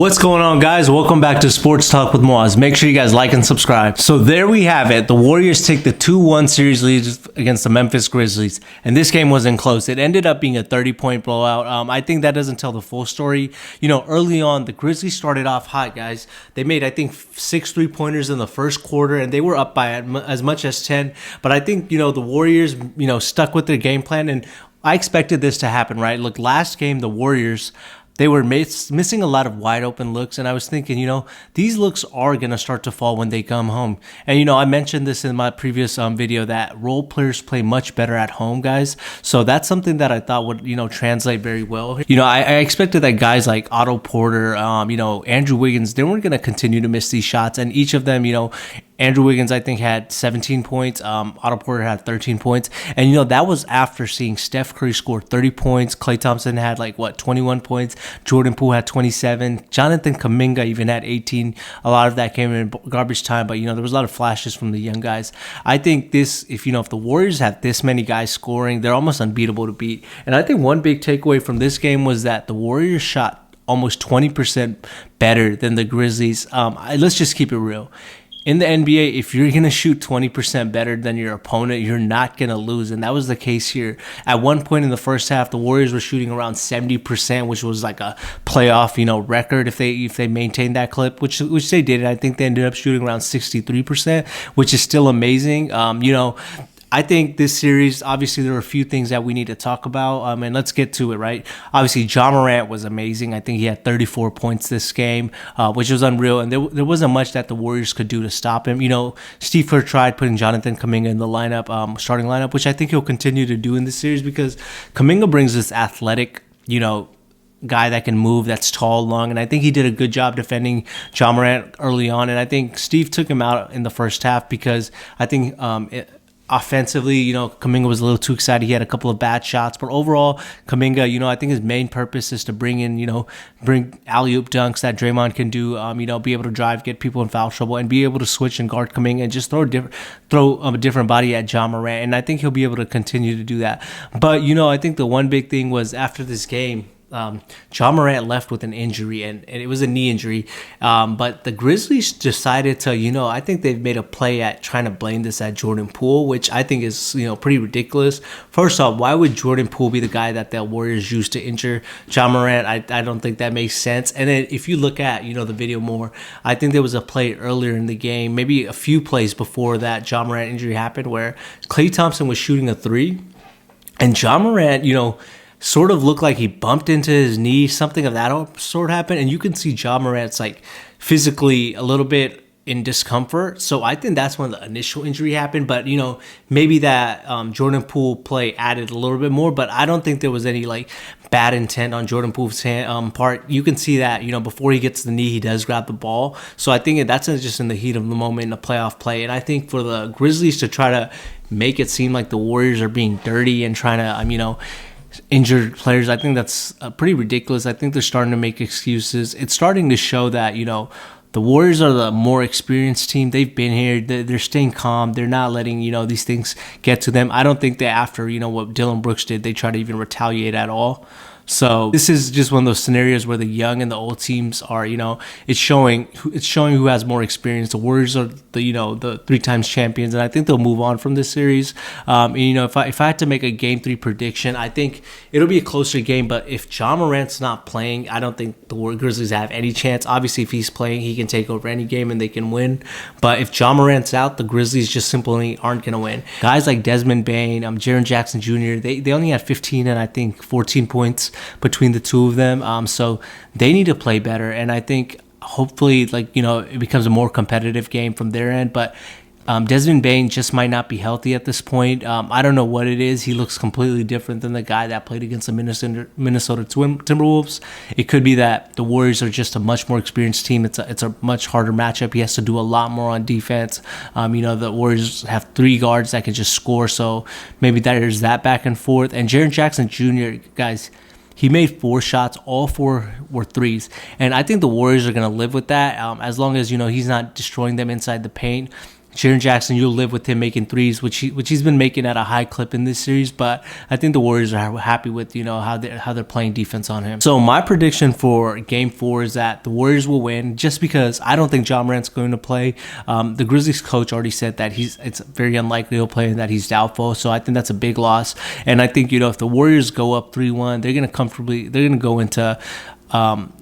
What's going on, guys? Welcome back to Sports Talk with Moaz. Make sure you guys like and subscribe. So there we have it. The Warriors take the 2-1 series lead against the Memphis Grizzlies, and this game wasn't close. It ended up being a 30-point blowout. I think that doesn't tell the full story. You know, early on, the Grizzlies started off hot, guys. They made, I think, 6 3-pointers in the first quarter, and they were up by as much as 10. But I think, the Warriors, stuck with their game plan, and I expected this to happen, right? Look, last game, the Warriors, they were missing a lot of wide open looks, and I was thinking, these looks are going to start to fall when they come home. And, I mentioned this in my previous video that role players play much better at home, guys. So that's something that I thought would, translate very well. I expected that guys like Otto Porter, Andrew Wiggins, they weren't going to continue to miss these shots, and each of them, Andrew Wiggins, I think, had 17 points. Otto Porter had 13 points. And, that was after seeing Steph Curry score 30 points. Klay Thompson had 21 points. Jordan Poole had 27. Jonathan Kuminga even had 18. A lot of that came in garbage time. But, there was a lot of flashes from the young guys. I think this, if the Warriors have this many guys scoring, they're almost unbeatable to beat. And I think one big takeaway from this game was that the Warriors shot almost 20% better than the Grizzlies. Let's just keep it real. In the NBA, if you're going to shoot 20% better than your opponent, you're not going to lose. And that was the case here. At one point in the first half, the Warriors were shooting around 70%, which was like a playoff, record if they maintained that clip, which they did. And I think they ended up shooting around 63%, which is still amazing. I think this series, obviously, there are a few things that we need to talk about, and let's get to it, right? Obviously, Ja Morant was amazing. I think he had 34 points this game, which was unreal, and there wasn't much that the Warriors could do to stop him. Steve Kerr tried putting Jonathan Kuminga in the lineup, starting lineup, which I think he'll continue to do in this series because Kuminga brings this athletic, guy that can move, that's tall, long, and I think he did a good job defending Ja Morant early on, and I think Steve took him out in the first half because I think offensively, Kuminga was a little too excited. He had a couple of bad shots, but overall, Kuminga, I think his main purpose is to bring alley-oop dunks that Draymond can do, be able to drive, get people in foul trouble, and be able to switch and guard Kuminga and just throw a different body at Ja Morant, and I think he'll be able to continue to do that. But, I think the one big thing was after this game, Ja Morant left with an injury, and it was a knee injury. But the Grizzlies decided to, I think they've made a play at trying to blame this at Jordan Poole, which I think is, pretty ridiculous. First off, why would Jordan Poole be the guy that the Warriors used to injure Ja Morant? I don't think that makes sense. And then if you look at, the video more, I think there was a play earlier in the game, maybe a few plays before that Ja Morant injury happened, where Klay Thompson was shooting a three, and Ja Morant, sort of looked like he bumped into his knee, something of that sort happened, and you can see Ja Morant's physically a little bit in discomfort. So I think that's when the initial injury happened, but maybe that Jordan Poole play added a little bit more, but I don't think there was any bad intent on Jordan Poole's part. You can see that before he gets the knee, he does grab the ball. So I think that's just in the heat of the moment in a playoff play, and I think for the Grizzlies to try to make it seem like the Warriors are being dirty and trying to injured players, I think that's pretty ridiculous. I think they're starting to make excuses. It's starting to show that the Warriors are the more experienced team. They've been here. They're staying calm. They're not letting these things get to them. I don't think that after what Dylan Brooks did, they try to even retaliate at all. So this is just one of those scenarios where the young and the old teams are, it's showing who has more experience. The Warriors are the 3 times champions, and I think they'll move on from this series. If I had to make a Game 3 prediction, I think it'll be a closer game. But if Ja Morant's not playing, I don't think the Grizzlies have any chance. Obviously, if he's playing, he can take over any game and they can win. But if Ja Morant's out, the Grizzlies just simply aren't going to win. Guys like Desmond Bane, Jaren Jackson Jr., they only had 15 and I think 14 points between the two of them, so they need to play better, and I think hopefully it becomes a more competitive game from their end. But Desmond Bane just might not be healthy at this point. I don't know what it is. He looks completely different than the guy that played against the Minnesota Timberwolves. It could be that the Warriors are just a much more experienced team. It's a much harder matchup. He has to do a lot more on defense. The Warriors have 3 guards that can just score, so maybe there's that back and forth. And Jaren Jackson Jr., guys, he made 4 shots. All 4 were threes. And I think the Warriors are going to live with that as long as, he's not destroying them inside the paint. Jaren Jackson, you'll live with him making threes, which he's been making at a high clip in this series. But I think the Warriors are happy with how they're playing defense on him. So my prediction for Game 4 is that the Warriors will win, just because I don't think Ja Morant's going to play. The Grizzlies coach already said that it's very unlikely he'll play and that he's doubtful. So I think that's a big loss. And I think if the Warriors go up 3-1, they're going to go into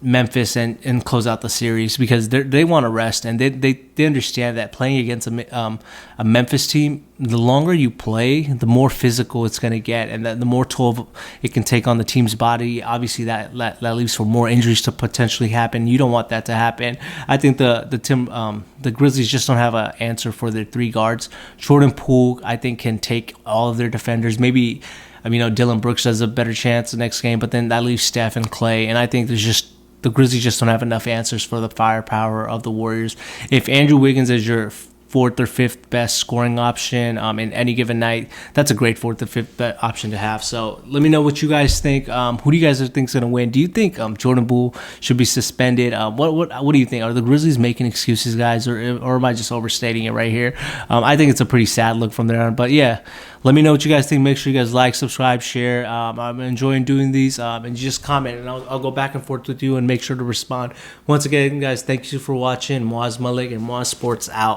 Memphis and close out the series, because they want to rest, and they understand that playing against a Memphis team, the longer you play, the more physical it's going to get, and the more toll it can take on the team's body. Obviously, that leaves for more injuries to potentially happen. You don't want that to happen. I think the Grizzlies just don't have an answer for their 3 guards. Jordan Poole, I think, can take all of their defenders. Maybe, Dylan Brooks has a better chance the next game, but then that leaves Steph and Clay, and I think the Grizzlies just don't have enough answers for the firepower of the Warriors. If Andrew Wiggins is your 4th or 5th best scoring option in any given night, that's a great 4th or 5th option to have. So let me know what you guys think. Who do you guys think is going to win? Do you think Jordan Poole should be suspended? What do you think? Are the Grizzlies making excuses, guys, or am I just overstating it right here? I think it's a pretty sad look from there on. But yeah, let me know what you guys think. Make sure you guys like, subscribe, share. I'm enjoying doing these, and just comment, and I'll go back and forth with you and make sure to respond. Once again, guys, thank you for watching. Moaz Malik and Moaz Sports out.